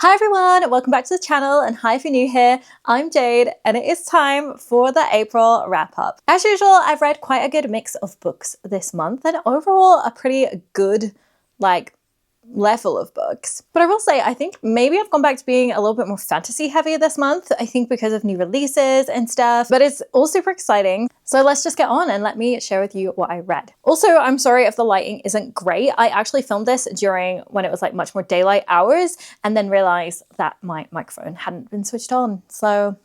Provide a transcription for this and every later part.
Hi everyone, welcome back to the channel, and hi if you're new here, I'm Jade and it is time for the April wrap up. As usual, I've read quite a good mix of books this month and overall a pretty good level of books. But I will say, I think maybe I've gone back to being a little bit more fantasy heavy this month, I think because of new releases and stuff, but it's all super exciting. So let's just get on and let me share with you what I read. Also, I'm sorry if the lighting isn't great. I actually filmed this during when it was like much more daylight hours and then realized that my microphone hadn't been switched on. So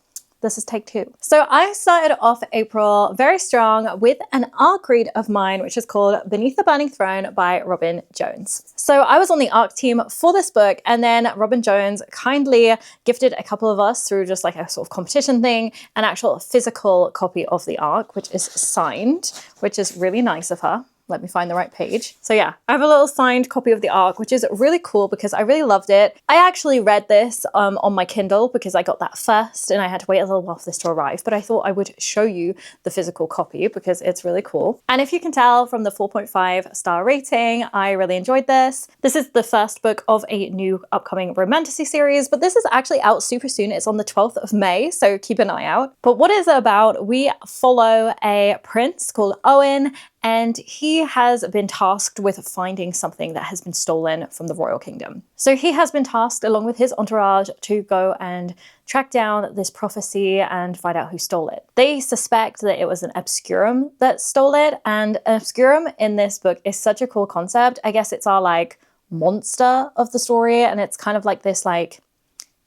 this is take two. So I started off April very strong with an ARC read of mine, which is called Beneath the Burning Throne by Robyn Jones. So I was on the ARC team for this book, and then Robyn Jones kindly gifted a couple of us through just like a sort of competition thing, an actual physical copy of the ARC, which is signed, which is really nice of her. Let me find the right page. So yeah, I have a little signed copy of the ARC, which is really cool because I really loved it. I actually read this on my Kindle because I got that first and I had to wait a little while for this to arrive, but I thought I would show you the physical copy because it's really cool. And if you can tell from the 4.5 star rating, I really enjoyed this. This is the first book of a new upcoming romantasy series, but this is actually out super soon. It's on the 12th of May, so keep an eye out. But what is it about? We follow a prince called Owen, and he has been tasked with finding something that has been stolen from the royal kingdom. So he has been tasked along with his entourage to go and track down this prophecy and find out who stole it. They suspect that it was an obscurum that stole it, and an obscurum in this book is such a cool concept. I guess it's our like monster of the story, and it's kind of like this like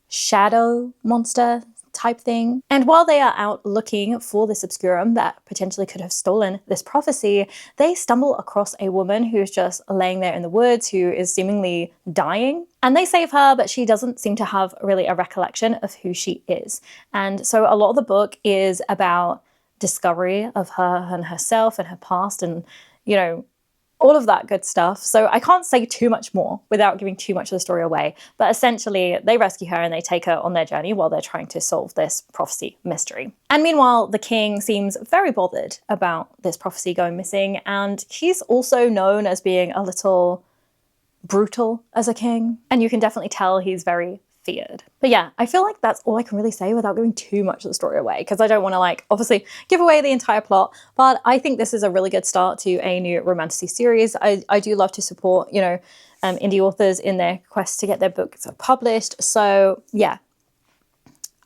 shadow monster type thing. And while they are out looking for this obscurum that potentially could have stolen this prophecy, they stumble across a woman who's just laying there in the woods who is seemingly dying. And they save her, but she doesn't seem to have really a recollection of who she is. And so a lot of the book is about discovery of her and herself and her past and, you know, all of that good stuff. So I can't say too much more without giving too much of the story away. But essentially, they rescue her and they take her on their journey while they're trying to solve this prophecy mystery. And meanwhile, the king seems very bothered about this prophecy going missing. And he's also known as being a little brutal as a king. And you can definitely tell he's very feared. But yeah, I feel like that's all I can really say without giving too much of the story away, because I don't want to like obviously give away the entire plot, but I think this is a really good start to a new romantasy series. I do love to support, you know, indie authors in their quest to get their books published. So yeah,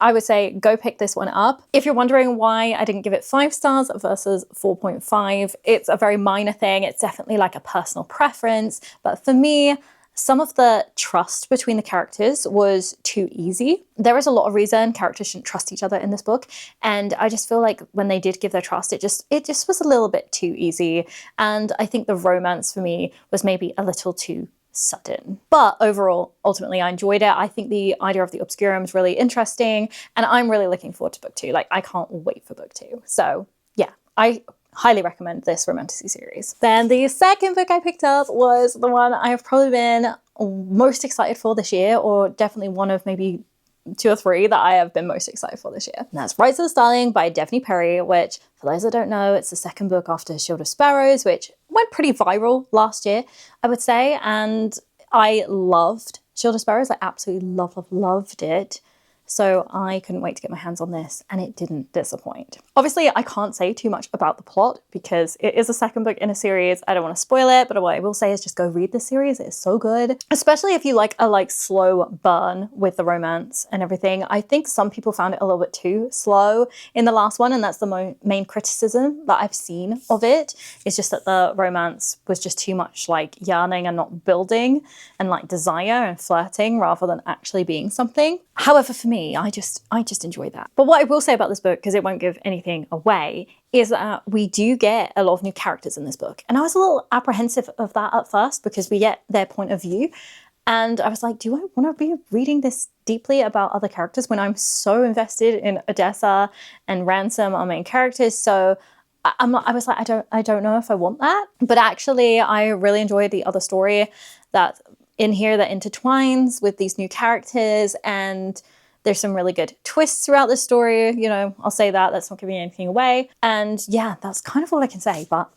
I would say go pick this one up. If you're wondering why I didn't give it 5 stars versus 4.5, it's a very minor thing. It's definitely like a personal preference, but for me, some of the trust between the characters was too easy. There is a lot of reason characters shouldn't trust each other in this book, and I just feel like when they did give their trust, it just was a little bit too easy. And I think the romance for me was maybe a little too sudden. But overall, ultimately, I enjoyed it. I think the idea of the obscurum is really interesting, and I'm really looking forward to book 2. Like, I can't wait for book 2. So yeah, I highly recommend this romantasy series. Then the second book I picked up was the one I have probably been most excited for this year, or definitely one of maybe 2 or 3 that I have been most excited for this year. And that's Rites of the Starling by Devney, which, for those that don't know, it's the second book after Shield of Sparrows, which went pretty viral last year, I would say. And I loved Shield of Sparrows. I absolutely loved it. So I couldn't wait to get my hands on this, and it didn't disappoint. Obviously, I can't say too much about the plot because it is a second book in a series. I don't want to spoil it, but what I will say is just go read the series. It is so good, especially if you like a slow burn with the romance and everything. I think some people found it a little bit too slow in the last one, and that's the main criticism that I've seen of it. It's just that the romance was just too much like yarning and not building, and like desire and flirting rather than actually being something. However, for me, I just enjoy that. But what I will say about this book, because it won't give anything away, is that we do get a lot of new characters in this book. And I was a little apprehensive of that at first because we get their point of view. And I was like, do I want to be reading this deeply about other characters when I'm so invested in Odessa and Ransom, our main characters? So I was like, I don't know if I want that. But actually, I really enjoyed the other story that in here that intertwines with these new characters, and there's some really good twists throughout the story. You know, I'll say that. That's not giving anything away. And yeah, that's kind of all I can say, but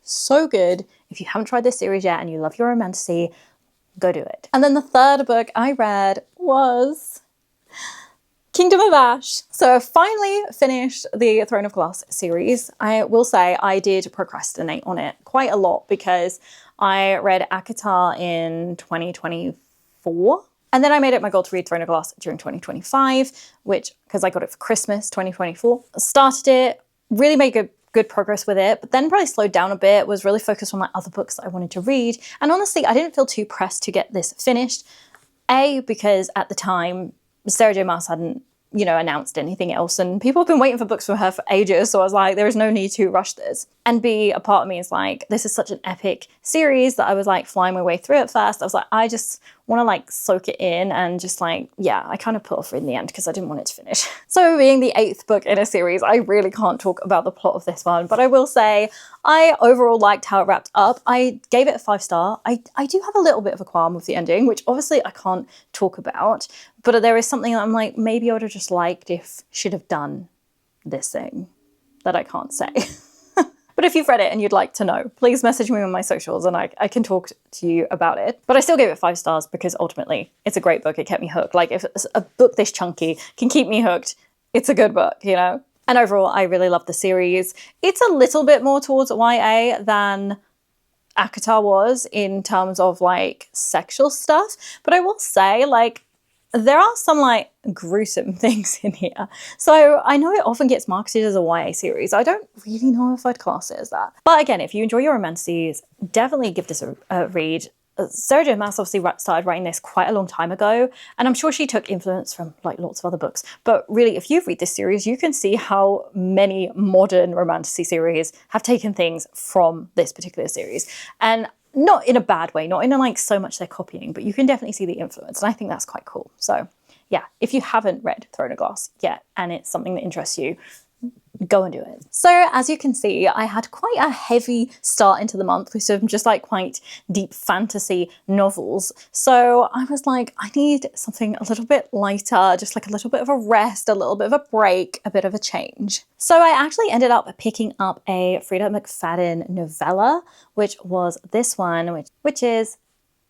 so good. If you haven't tried this series yet and you love your romantasy, go do it. And then the third book I read was Kingdom of Ash. So I finally finished the Throne of Glass series. I will say I did procrastinate on it quite a lot because I read ACOTAR in 2024. And then I made it my goal to read Throne of Glass during 2025, which, because I got it for Christmas 2024. Started it, really made good progress with it, but then probably slowed down a bit, was really focused on my other books that I wanted to read. And honestly, I didn't feel too pressed to get this finished. A, because at the time, Sarah J. Maas hadn't, announced anything else, and people have been waiting for books from her for ages, so I was like, there is no need to rush this. And B, a part of me is like, this is such an epic series that I was like flying my way through it first. I was like, I just want to like soak it in and just like, yeah, I kind of put off in the end because I didn't want it to finish. So being the 8th book in a series, I really can't talk about the plot of this one, but I will say I overall liked how it wrapped up. I gave it a 5-star. I do have a little bit of a qualm with the ending, which obviously I can't talk about, but there is something that I'm like, maybe I would have just liked if she'd have done this thing that I can't say. But if you've read it and you'd like to know, please message me on my socials and I can talk to you about it. But I still gave it 5 stars because ultimately it's a great book. It kept me hooked. Like if a book this chunky can keep me hooked, it's a good book, And overall, I really love the series. It's a little bit more towards YA than ACOTAR was in terms of like sexual stuff. But I will say there are some like gruesome things in here. So I know it often gets marketed as a YA series. I don't really know if I'd class it as that. But again, if you enjoy your romances, definitely give this a read. Sarah J. Maas obviously started writing this quite a long time ago, and I'm sure she took influence from like lots of other books. But really, if you read this series, you can see how many modern romantasy series have taken things from this particular series. And not in a bad way, not in like so much they're copying, but you can definitely see the influence. And I think that's quite cool. So yeah, if you haven't read Throne of Glass yet and it's something that interests you, go and do it. So as you can see, I had quite a heavy start into the month with some just like quite deep fantasy novels. So I was like, I need something a little bit lighter, just like a little bit of a rest, a little bit of a break, a bit of a change. So I actually ended up picking up a Frieda McFadden novella, which was this one, which is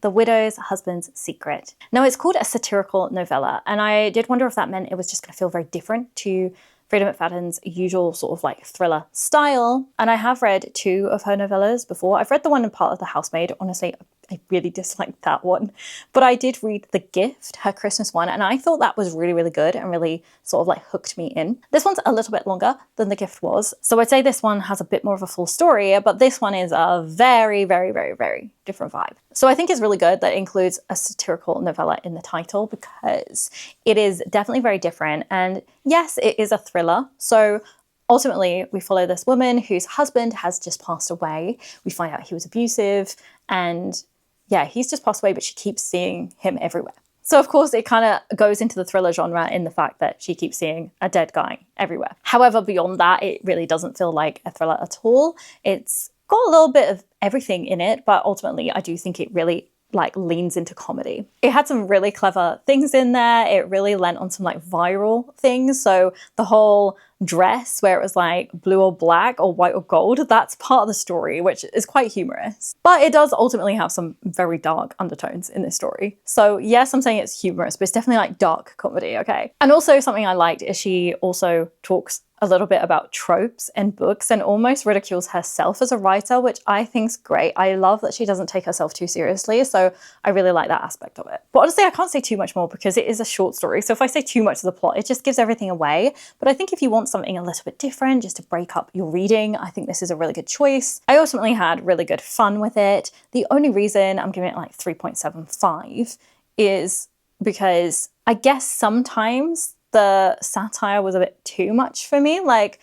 The Widow's Husband's Secret. Now it's called a satirical novella, and I did wonder if that meant it was just going to feel very different to Frieda McFadden's usual sort of like thriller style. And I have read 2 of her novellas before. I've read the one in Part of the Housemaid. Honestly, I really disliked that one. But I did read The Gift, her Christmas one, and I thought that was really, really good and really sort of like hooked me in. This one's a little bit longer than The Gift was. So I'd say this one has a bit more of a full story, but this one is a very, very, very, very different vibe. So I think it's really good that it includes a satirical novella in the title because it is definitely very different. And yes, it is a thriller. So ultimately, we follow this woman whose husband has just passed away. We find out he was abusive and yeah, he's just passed away, but she keeps seeing him everywhere. So of course, it kind of goes into the thriller genre in the fact that she keeps seeing a dead guy everywhere. However, beyond that, it really doesn't feel like a thriller at all. It's got a little bit of everything in it, but ultimately, I do think it really like leans into comedy. It had some really clever things in there. It really lent on some like viral things. So the whole dress where it was like blue or black or white or gold, that's part of the story, which is quite humorous. But it does ultimately have some very dark undertones in this story. So yes, I'm saying it's humorous, but it's definitely like dark comedy, okay? And also something I liked is she also talks a little bit about tropes and books and almost ridicules herself as a writer, which I think's great. I love that she doesn't take herself too seriously, so I really like that aspect of it. But honestly, I can't say too much more because it is a short story, so if I say too much of the plot, it just gives everything away. But I think if you want something a little bit different, just to break up your reading, I think this is a really good choice. I ultimately had really good fun with it. The only reason I'm giving it like 3.75 is because I guess sometimes the satire was a bit too much for me. Like,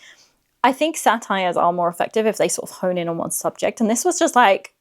I think satires are more effective if they sort of hone in on one subject. And this was just like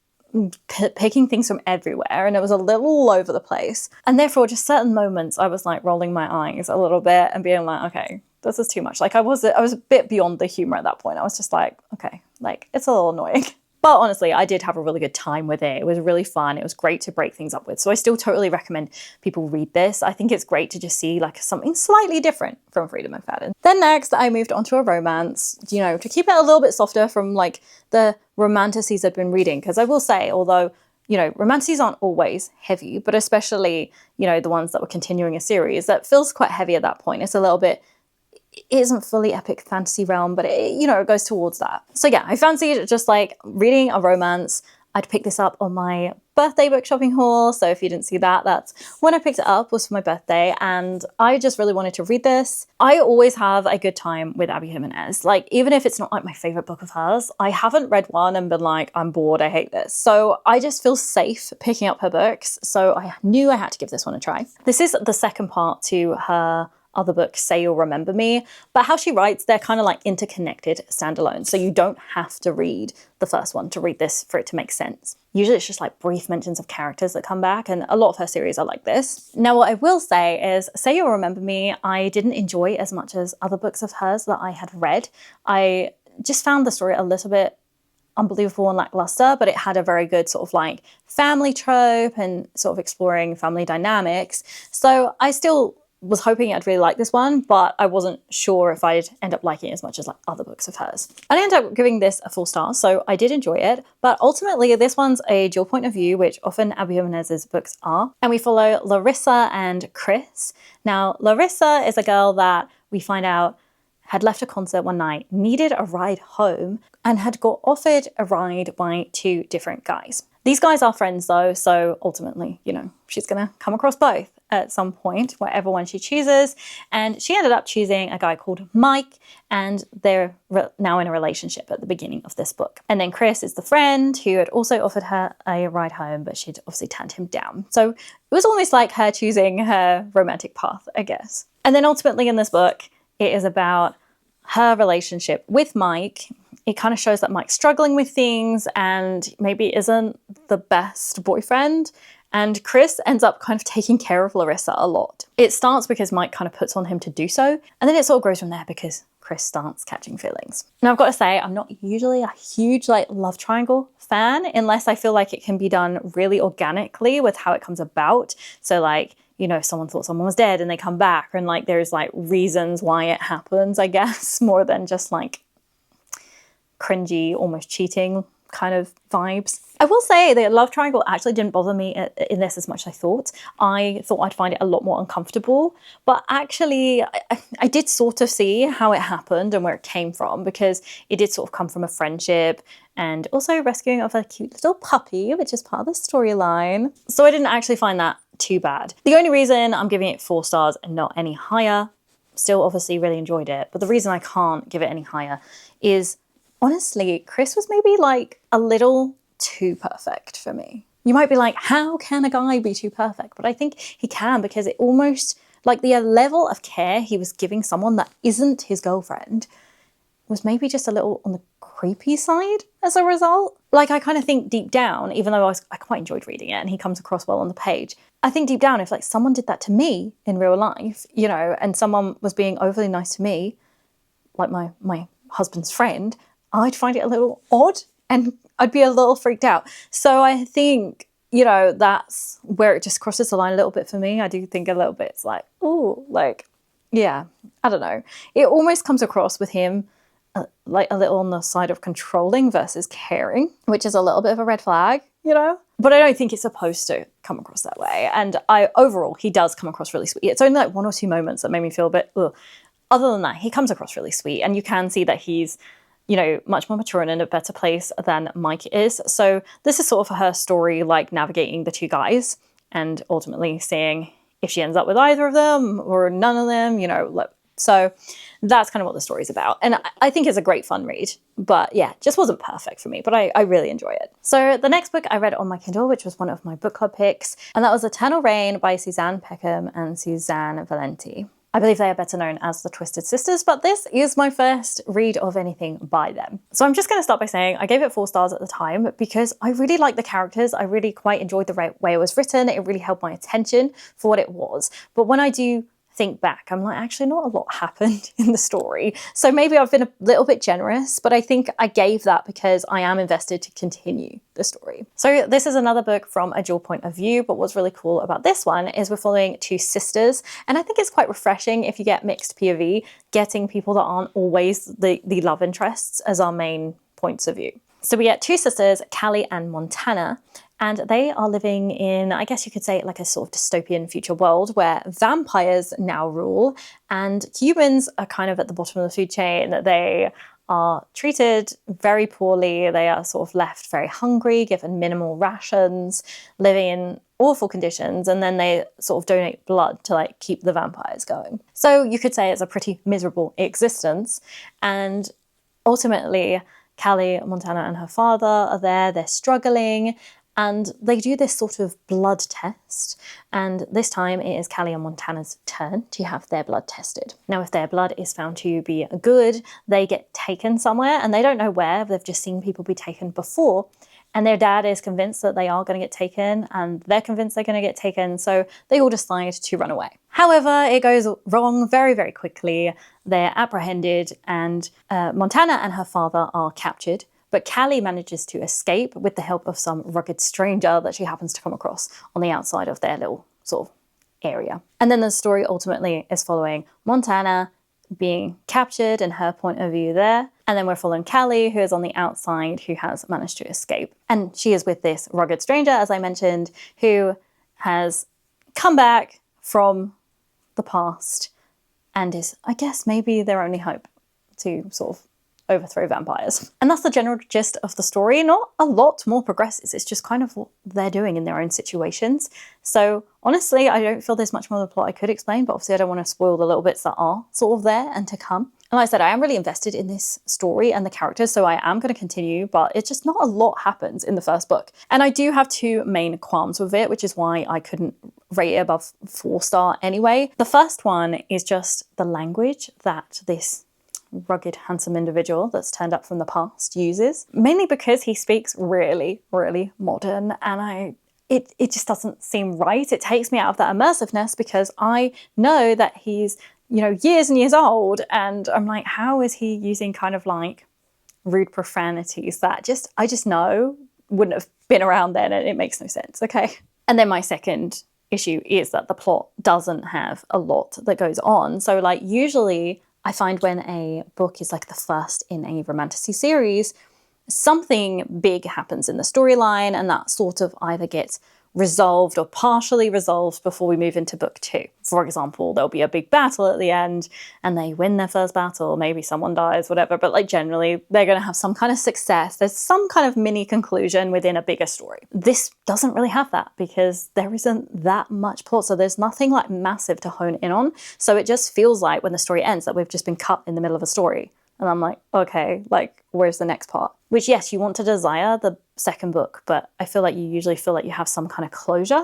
picking things from everywhere and it was a little all over the place. And therefore, just certain moments I was like rolling my eyes a little bit and being like, okay, this is too much. Like I was a bit beyond the humor at that point. I was just like, okay, like it's a little annoying. But honestly, I did have a really good time with it. It was really fun. It was great to break things up with. So I still totally recommend people read this. I think it's great to just see like something slightly different from Frieda McFadden. Then next, I moved on to a romance, you know, to keep it a little bit softer from like the romantasies I've been reading. Because I will say, although, you know, romances aren't always heavy, but especially, you know, the ones that were continuing a series, that feels quite heavy at that point. It's a little bit, it isn't fully epic fantasy realm, but it, you know, it goes towards that. So yeah, I fancied just like reading a romance. I'd picked this up on my birthday book shopping haul. So if you didn't see that, that's when I picked it up, was for my birthday. And I just really wanted to read this. I always have a good time with Abby Jimenez. Like, even if it's not like my favorite book of hers, I haven't read one and been like, I'm bored, I hate this. So I just feel safe picking up her books. So I knew I had to give this one a try. This is the second part to her other book, Say You'll Remember Me, but how she writes, they're kind of like interconnected standalone. So you don't have to read the first one to read this for it to make sense. Usually it's just like brief mentions of characters that come back, and a lot of her series are like this. Now, what I will say is Say You'll Remember Me, I didn't enjoy as much as other books of hers that I had read. I just found the story a little bit unbelievable and lackluster, but it had a very good sort of like family trope and sort of exploring family dynamics. So I still was hoping I'd really like this one, but I wasn't sure if I'd end up liking it as much as like other books of hers. I ended up giving this a 4 star, so I did enjoy it, but ultimately this one's a dual point of view, which often Abby Jimenez's books are, and we follow Larissa and Chris. Now, Larissa is a girl that we find out had left a concert one night, needed a ride home, and had got offered a ride by 2 different guys. These guys are friends though, so ultimately, you know, she's gonna come across both at some point, whatever one she chooses. And she ended up choosing a guy called Mike, and they're now in a relationship at the beginning of this book. And then Chris is the friend who had also offered her a ride home, but she'd obviously turned him down. So it was almost like her choosing her romantic path, I guess. And then ultimately in this book, it is about her relationship with Mike. It kind of shows that Mike's struggling with things and maybe isn't the best boyfriend. And Chris ends up kind of taking care of Larissa a lot. It starts because Mike kind of puts on him to do so, and then it sort of grows from there because Chris starts catching feelings. Now, I've got to say, I'm not usually a huge like love triangle fan unless I feel like it can be done really organically with how it comes about. So like, you know, if someone thought someone was dead and they come back, and like there's like reasons why it happens, I guess, more than just like cringy, almost cheating kind of vibes. I will say the love triangle actually didn't bother me in this as much as I thought. I thought I'd find it a lot more uncomfortable, but actually I did sort of see how it happened and where it came from, because it did sort of come from a friendship and also rescuing of a cute little puppy, which is part of the storyline. So I didn't actually find that too bad. The only reason I'm giving it 4 stars and not any higher, still obviously really enjoyed it, but the reason I can't give it any higher is honestly, Chris was maybe like a little too perfect for me. You might be like, how can a guy be too perfect? But I think he can, because it almost, like the level of care he was giving someone that isn't his girlfriend was maybe just a little on the creepy side as a result. Like, I kind of think deep down, even though I quite enjoyed reading it and he comes across well on the page, I think deep down, if like someone did that to me in real life, you know, and someone was being overly nice to me, like my husband's friend, I'd find it a little odd and I'd be a little freaked out. So I think, you know, that's where it just crosses the line a little bit for me. I do think a little bit, it's like, oh, like, yeah, I don't know. It almost comes across with him like a little on the side of controlling versus caring, which is a little bit of a red flag, you know? But I don't think it's supposed to come across that way. And overall, he does come across really sweet. It's only like 1 or 2 moments that made me feel a bit, ugh. Other than that, he comes across really sweet, and you can see that he's, you know, much more mature and in a better place than Mike is. So this is sort of her story, like navigating the 2 guys and ultimately seeing if she ends up with either of them or none of them, you know. So that's kind of what the story's about. And I think it's a great fun read, but yeah, just wasn't perfect for me, but I really enjoy it. So the next book I read on my Kindle, which was one of my book club picks, and that was Eternal Rain by Suzanne Peckham and Suzanne Valenti. I believe they are better known as the Twisted Sisters, but this is my first read of anything by them. So I'm just going to start by saying I gave it 4 stars at the time because I really liked the characters. I really quite enjoyed the way it was written. It really held my attention for what it was. But when I do think back, I'm like, actually not a lot happened in the story. So maybe I've been a little bit generous, but I think I gave that because I am invested to continue the story. So this is another book from a dual point of view, but what's really cool about this one is we're following 2 sisters, and I think it's quite refreshing if you get mixed POV, getting people that aren't always the love interests as our main points of view. So we get 2 sisters, Callie and Montana, and they are living in, I guess you could say, like a sort of dystopian future world where vampires now rule, and humans are kind of at the bottom of the food chain. They are treated very poorly. They are sort of left very hungry, given minimal rations, living in awful conditions, and then they sort of donate blood to like keep the vampires going. So you could say it's a pretty miserable existence. And ultimately, Callie, Montana, and her father are there. They're struggling, and they do this sort of blood test. And this time it is Callie and Montana's turn to have their blood tested. Now, if their blood is found to be good, they get taken somewhere, and they don't know where. They've just seen people be taken before. And their dad is convinced that they are going to get taken, and they're convinced they're going to get taken, so they all decide to run away. However, it goes wrong very, very quickly. They're apprehended, and Montana and her father are captured. But Callie manages to escape with the help of some rugged stranger that she happens to come across on the outside of their little sort of area. And then the story ultimately is following Montana being captured and her point of view there. And then we're following Callie, who is on the outside, who has managed to escape. And she is with this rugged stranger, as I mentioned, who has come back from the past and is, I guess, maybe their only hope to sort of overthrow vampires. And that's the general gist of the story. Not a lot more progresses. It's just kind of what they're doing in their own situations. So honestly, I don't feel there's much more of the plot I could explain, but obviously I don't want to spoil the little bits that are sort of there and to come. And like I said, I am really invested in this story and the characters, so I am going to continue, but it's just not a lot happens in the first book. And I do have two main qualms with it, which is why I couldn't rate it above 4-star anyway. The first one is just the language that this rugged, handsome individual that's turned up from the past uses, mainly because he speaks really, really modern, and it just doesn't seem right. It takes me out of that immersiveness because I know that he's, you know, years and years old, and I'm like, how is he using kind of like rude profanities that I just know wouldn't have been around then, and it makes no sense, okay? And then my second issue is that the plot doesn't have a lot that goes on. So like usually I find when a book is like the first in a romantasy series, something big happens in the storyline, and that sort of either gets resolved or partially resolved before we move into book 2. For example, there'll be a big battle at the end and they win their first battle, maybe someone dies, whatever, but like generally they're going to have some kind of success. There's some kind of mini conclusion within a bigger story. This doesn't really have that because there isn't that much plot, so there's nothing like massive to hone in on. So it just feels like when the story ends that we've just been cut in the middle of a story. And I'm like, okay, like, where's the next part? Which, yes, you want to desire the second book, but I feel like you usually feel like you have some kind of closure,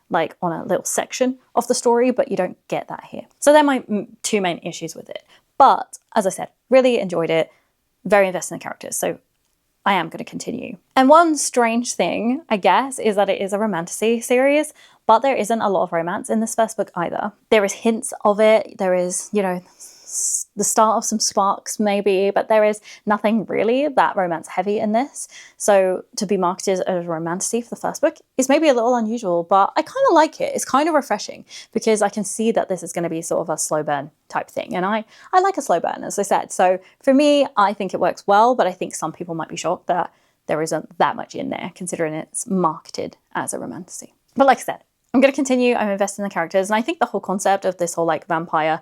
like on a little section of the story, but you don't get that here. So they're my two main issues with it. But, as I said, really enjoyed it, very invested in the characters, so I am going to continue. And one strange thing, I guess, is that it is a romantasy series, but there isn't a lot of romance in this first book either. There is hints of it, there is, you know, the start of some sparks maybe, but there is nothing really that romance heavy in this. So to be marketed as a romantasy for the first book is maybe a little unusual, but I kind of like it. It's kind of refreshing because I can see that this is going to be sort of a slow burn type thing. And I like a slow burn, as I said. So for me, I think it works well, but I think some people might be shocked that there isn't that much in there considering it's marketed as a romantasy. But like I said, I'm going to continue. I'm invested in the characters. And I think the whole concept of this whole like vampire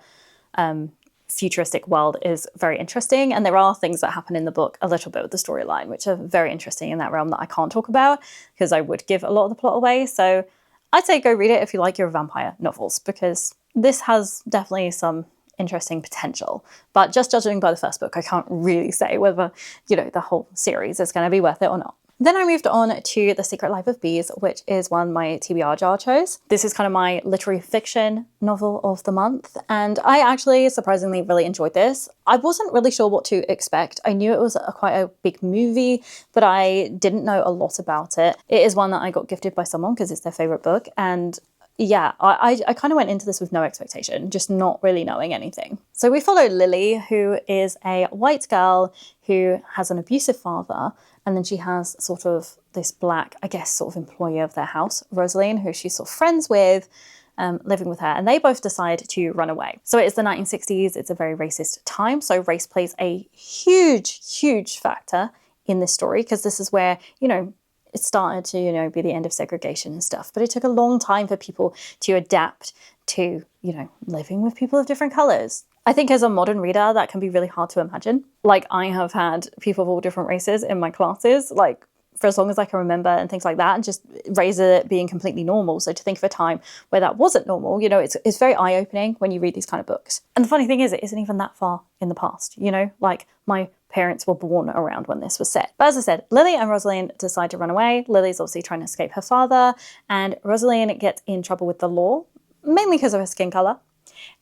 futuristic world is very interesting, and there are things that happen in the book a little bit with the storyline which are very interesting in that realm that I can't talk about because I would give a lot of the plot away. So I'd say go read it if you like your vampire novels, because this has definitely some interesting potential, but just judging by the first book I can't really say whether, you know, the whole series is going to be worth it or not. Then I moved on to The Secret Life of Bees, which is one my TBR jar chose. This is kind of my literary fiction novel of the month, and I actually surprisingly really enjoyed this. I wasn't really sure what to expect. I knew it was quite a big movie, but I didn't know a lot about it. It is one that I got gifted by someone because it's their favourite book, and yeah, I kind of went into this with no expectation, just not really knowing anything. So we follow Lily, who is a white girl who has an abusive father, and then she has sort of this black, I guess, sort of employee of their house, Rosaline, who she's sort of friends with, living with her, and they both decide to run away. So it is the 1960s, it's a very racist time, so race plays a huge, huge factor in this story, because this is where, you know, it started to, you know, be the end of segregation and stuff. But it took a long time for people to adapt to, you know, living with people of different colours. I think as a modern reader, that can be really hard to imagine. Like, I have had people of all different races in my classes, like, for as long as I can remember and things like that, and just raise it being completely normal. So to think of a time where that wasn't normal, you know, it's very eye-opening when you read these kind of books. And the funny thing is, it isn't even that far in the past, you know, like my parents were born around when this was set. But as I said, Lily and Rosalind decide to run away. Lily's obviously trying to escape her father, and Rosalind gets in trouble with the law, mainly because of her skin colour.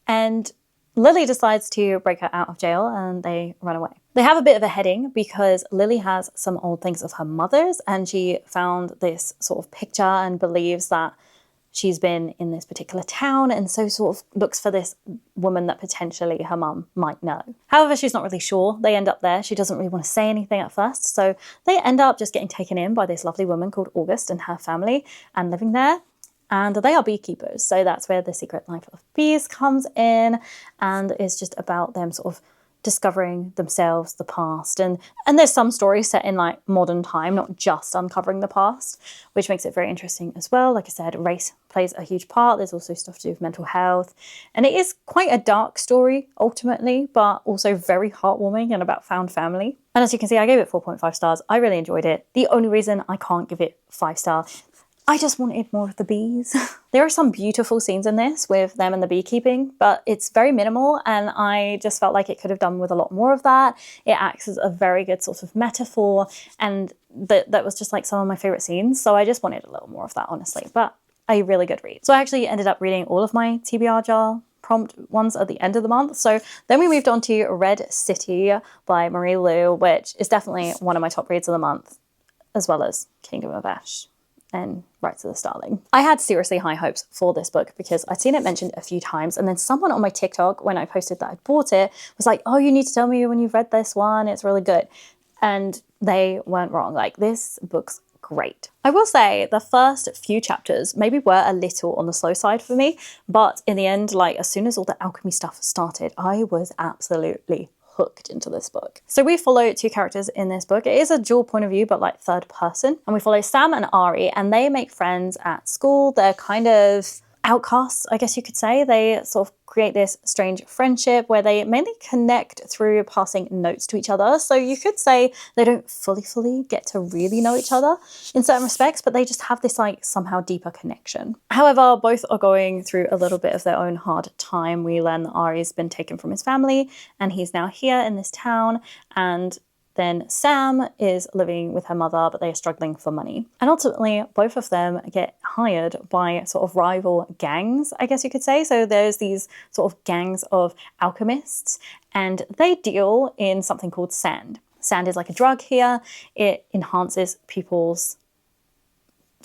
And Lily decides to break her out of jail and they run away. They have a bit of a heading because Lily has some old things of her mother's, and she found this sort of picture and believes that she's been in this particular town, and so sort of looks for this woman that potentially her mum might know. However, she's not really sure. They end up there. She doesn't really want to say anything at first, so they end up just getting taken in by this lovely woman called August and her family and living there. And they are beekeepers, so that's where the secret life of bees comes in, and it's just about them sort of discovering themselves, the past, and there's some stories set in like modern time, not just uncovering the past, which makes it very interesting as well. Like I said, race plays a huge part. There's also stuff to do with mental health, and it is quite a dark story ultimately, but also very heartwarming and about found family. And as you can see, I gave it 4.5 stars. I really enjoyed it. The only reason I can't give it 5 stars, I just wanted more of the bees. There are some beautiful scenes in this with them and the beekeeping, but it's very minimal, and I just felt like it could have done with a lot more of that. It acts as a very good sort of metaphor, and that was just like some of my favourite scenes, so I just wanted a little more of that, honestly. But a really good read. So I actually ended up reading all of my TBR jar prompt ones at the end of the month. So then we moved on to Red City by Marie Lu, which is definitely one of my top reads of the month, as well as Kingdom of Ash and Rites of the Starling. I had seriously high hopes for this book because I'd seen it mentioned a few times, and then someone on my TikTok, when I posted that I'd bought it, was like, oh, you need to tell me when you've read this one, it's really good. And they weren't wrong. Like, this book's great. I will say the first few chapters maybe were a little on the slow side for me, but in the end, like, as soon as all the alchemy stuff started, I was absolutely hooked into this book. So we follow 2 characters in this book. It is a dual point of view, but like third person. And we follow Sam and Ari, and they make friends at school. They're kind of outcasts, I guess you could say. They sort of create this strange friendship where they mainly connect through passing notes to each other. So you could say they don't fully get to really know each other in certain respects, but they just have this like somehow deeper connection. However, both are going through a little bit of their own hard time. We learn that Ari's been taken from his family and he's now here in this town, and then Sam is living with her mother, but they are struggling for money. And ultimately, both of them get hired by sort of rival gangs, I guess you could say. So there's these sort of gangs of alchemists, and they deal in something called sand. Sand is like a drug here. It enhances people's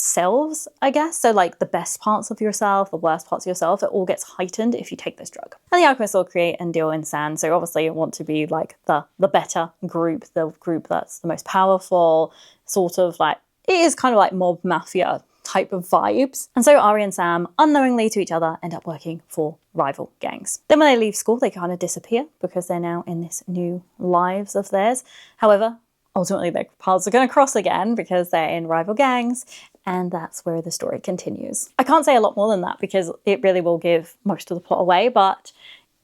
selves, I guess. So like the best parts of yourself, the worst parts of yourself, it all gets heightened if you take this drug. And the alchemists all create and deal in sand. So obviously you want to be like the better group, the group that's the most powerful, sort of like, it is kind of like mob mafia type of vibes. And so Ari and Sam, unknowingly to each other, end up working for rival gangs. Then when they leave school, they kind of disappear because they're now in this new lives of theirs. However, ultimately their paths are going to cross again because they're in rival gangs, and that's where the story continues. I can't say a lot more than that because it really will give most of the plot away, but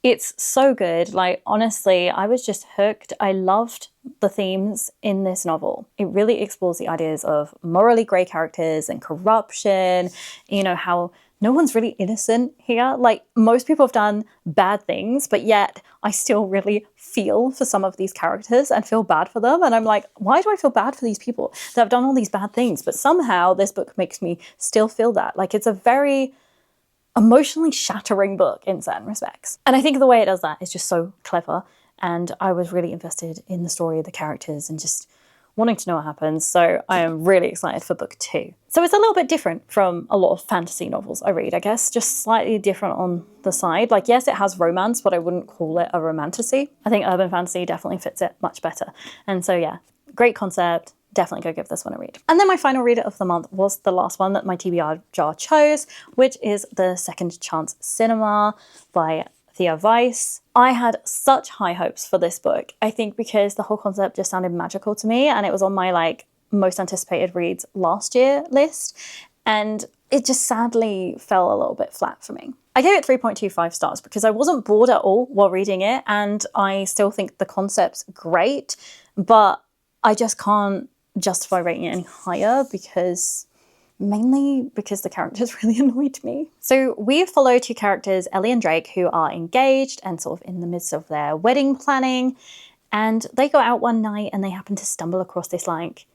it's so good. Like, honestly, I was just hooked. I loved the themes in this novel. It really explores the ideas of morally grey characters and corruption, you know, how no one's really innocent here. Like, most people have done bad things, but yet I still really feel for some of these characters and feel bad for them. And I'm like, why do I feel bad for these people that have done all these bad things? But somehow this book makes me still feel that. Like, it's a very emotionally shattering book in certain respects. And I think the way it does that is just so clever. And I was really invested in the story of the characters and just wanting to know what happens. So I am really excited for book 2. So it's a little bit different from a lot of fantasy novels I read, I guess, just slightly different on the side. Like, yes, it has romance, but I wouldn't call it a romantasy. I think urban fantasy definitely fits it much better. And so yeah, great concept. Definitely go give this one a read. And then my final read of the month was the last one that my TBR jar chose, which is The Second Chance Cinema by Thea Weiss. I had such high hopes for this book, I think because the whole concept just sounded magical to me, and it was on my most anticipated reads last year list, and it just sadly fell a little bit flat for me. I gave it 3.25 stars because I wasn't bored at all while reading it, and I still think the concept's great, but I just can't justify rating it any higher mainly because the characters really annoyed me. So we follow two characters, Ellie and Drake, who are engaged and sort of in the midst of their wedding planning. And they go out one night and they happen to stumble across this like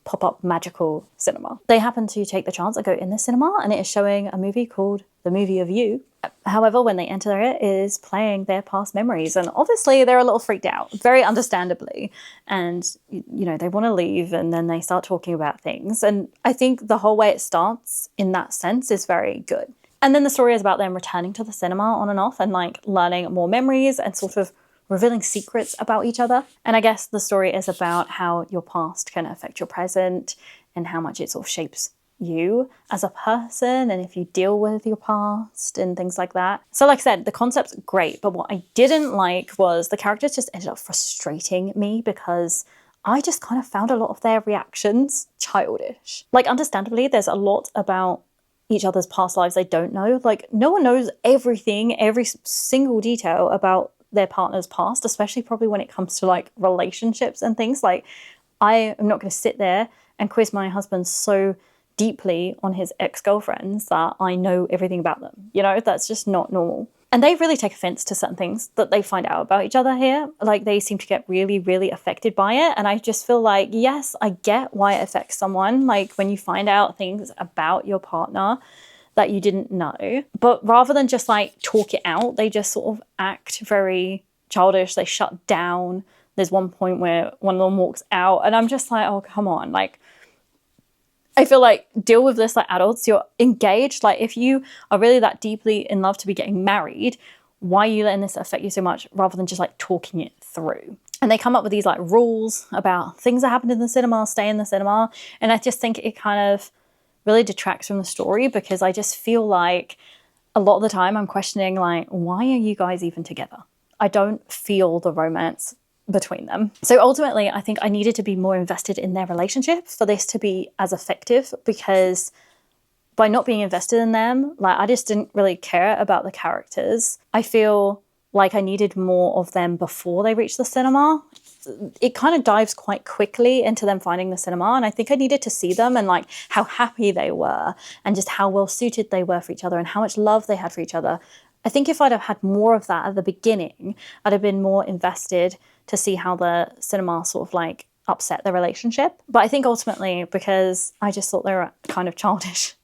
pop-up magical cinema. They happen to take the chance and go in the cinema, and it is showing a movie called The Movie of You. However, when they enter it is playing their past memories, and obviously they're a little freaked out, very understandably. And, you know, they want to leave, and then they start talking about things. And I think the whole way it starts in that sense is very good. And then the story is about them returning to the cinema on and off and like learning more memories and sort of revealing secrets about each other. And I guess the story is about how your past can affect your present and how much it sort of shapes you as a person and if you deal with your past and things like that. So like I said, the concept's great, but what I didn't like was the characters just ended up frustrating me because I just kind of found a lot of their reactions childish. Like understandably, there's a lot about each other's past lives they don't know. Like no one knows everything, every single detail about their partner's past, especially probably when it comes to like relationships and things. Like I am not going to sit there and quiz my husband so deeply on his ex-girlfriends that I know everything about them. You know, that's just not normal. And they really take offense to certain things that they find out about each other here. Like they seem to get really, really affected by it. And I just feel like, yes, I get why it affects someone. Like when you find out things about your partner that you didn't know. But rather than just like talk it out, they just sort of act very childish. They shut down. There's one point where one of them walks out and I'm just like, oh, come on. Like, I feel like deal with this like adults. You're engaged. Like if you are really that deeply in love to be getting married, why are you letting this affect you so much rather than just like talking it through? And they come up with these like rules about things that happened in the cinema, stay in the cinema. And I just think it kind of really detracts from the story because I just feel like a lot of the time I'm questioning like, why are you guys even together? I don't feel the romance between them. So ultimately, I think I needed to be more invested in their relationship for this to be as effective, because by not being invested in them, like I just didn't really care about the characters. I feel like I needed more of them before they reached the cinema. It kind of dives quite quickly into them finding the cinema, and I think I needed to see them and like how happy they were and just how well suited they were for each other and how much love they had for each other. I think if I'd have had more of that at the beginning, I'd have been more invested to see how the cinema sort of like upset their relationship. But I think ultimately, because I just thought they were kind of childish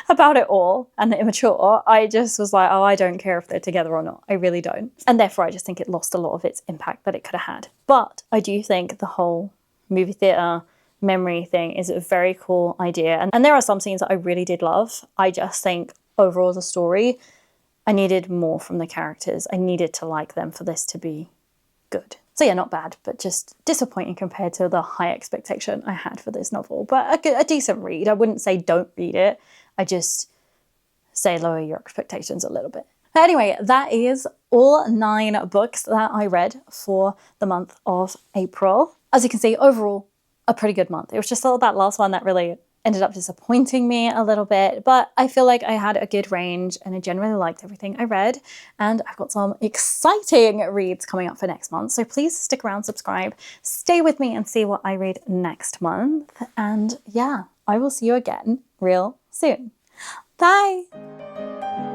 about it all and immature, I just was like, oh, I don't care if they're together or not. I really don't. And therefore, I just think it lost a lot of its impact that it could have had. But I do think the whole movie theatre memory thing is a very cool idea. And there are some scenes that I really did love. I just think overall the story, I needed more from the characters. I needed to like them for this to be good. So yeah, not bad, but just disappointing compared to the high expectation I had for this novel. But a decent read. I wouldn't say don't read it. I just say lower your expectations a little bit. But anyway, that is all 9 books that I read for the month of April. As you can see, overall, a pretty good month. It was just that last one that really ended up disappointing me a little bit, but I feel like I had a good range and I generally liked everything I read, and I've got some exciting reads coming up for next month. So please stick around, subscribe, stay with me and see what I read next month. And yeah, I will see you again real soon. Bye.